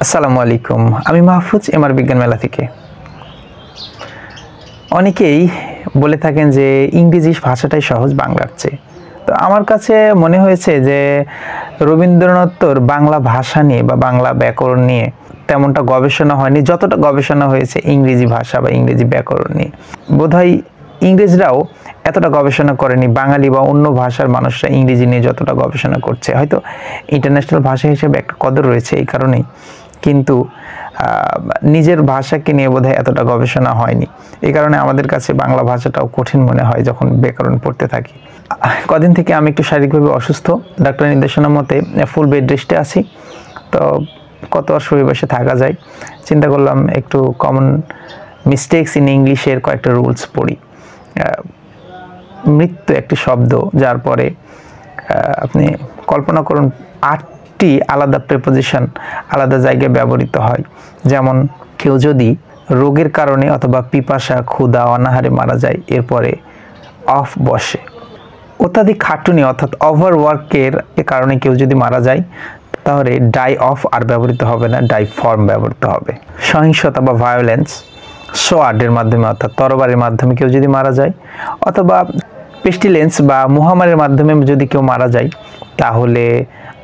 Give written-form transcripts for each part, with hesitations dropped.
আসসালামু আলাইকুম। আমি মাহফুজ এমআর বিজ্ঞান মেলা থেকে। অনেকেই বলে থাকেন যে ইংরেজি ভাষাটাই সহজ বাংলার চেয়ে। তো আমার কাছে মনে হয়েছে যে রবীন্দ্রনাথর বাংলা ভাষা নিয়ে বা বাংলা ব্যাকরণ নিয়ে তেমনটা গবেষণা হয়নি যতটা গবেষণা হয়েছে ইংরেজি ভাষা বা ইংরেজি ব্যাকরণ নিয়ে। বোধহয় ইংরেজরাও এতটা গবেষণা করেনি বাঙালি বা অন্য ভাষার মানুষরা ইংরেজি নিয়ে যতটা গবেষণা করছে। হয়তো ইন্টারন্যাশনাল ভাষা হিসেবে একটা কদর রয়েছে এই কারণেই, কিন্তু নিজের ভাষাকে নিয়ে বোধহয় এতটা গবেষণা হয়নি। এই কারণে আমাদের কাছে বাংলা ভাষাটাও কঠিন মনে হয় যখন ব্যাকরণ পড়তে থাকি। কদিন থেকে আমি একটু শারীরিকভাবে অসুস্থ, ডাক্তারের নির্দেশনা মতে ফুল বেড রেস্টে আছি। তো কত আর শরীর বসে থাকা যায়, চিন্তা করলাম একটু কমন মিস্টেকস ইন ইংলিশের কয়েকটা রুলস পড়ি। মৃত্যু একটি শব্দ, যার পরে আপনি কল্পনা করুন 8টি আলাদা প্রিপোজিশন আলাদা জায়গায় ব্যবহৃত হয়। যেমন কেউ যদি রোগের কারণে অথবা পিপাসা, ক্ষুধা, অনাহারে মারা যায়, এরপরে অফ বসে। অত্যাধিক খাটুনি অর্থাৎ ওভারওয়ার্কের কারণে কেউ যদি মারা যায়, তাহলে ডাই অফ আর ব্যবহৃত হবে না, ডাই ফর্ম ব্যবহৃত হবে। সহিংসতা বা ভায়োলেন্স, সোয়ার্ডের মাধ্যমে অর্থাৎ তরবারির মাধ্যমে কেউ যদি মারা যায়, অথবা পেস্টিলেন্স বা মহামারীর মাধ্যমে যদি কেউ মারা যায়, তাহলে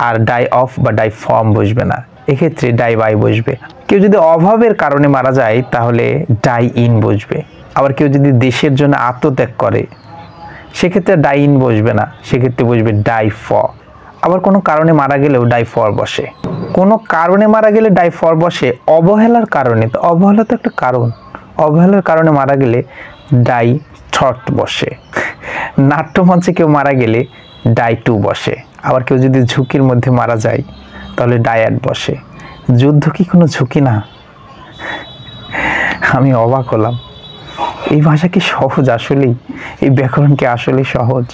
আর ডাই অফ বা ডাই ফর্ম বসবে না, এক্ষেত্রে ডাই বাই বসবে। কেউ যদি অভাবের কারণে মারা যায়, তাহলে ডাই ইন বসবে। আবার কেউ যদি দেশের জন্য আত্মত্যাগ করে, সেক্ষেত্রে ডাই ইন বসবে না, সেক্ষেত্রে বসবে ডাই ফর। আবার কোনো কারণে মারা গেলেও ডাই ফর বসে। কোনো কারণে মারা গেলে ডাই ফর বসে। অবহেলার কারণে, তো অবহেলা তো একটা কারণ, অবহেলার কারণে মারা গেলে ডাই থট বসে। নাট্যমঞ্চে কেউ মারা গেলে ডাই টু বসে। আবার কেউ যদি ঝুঁকির মধ্যে মারা যায়, তাহলে ডায়াট বসে। যুদ্ধ কি কোনো ঝুঁকি না? আমি অবাক হলাম, এই ভাষা কি সহজ আসলেই? এই ব্যাকরণ কি আসলেই সহজ?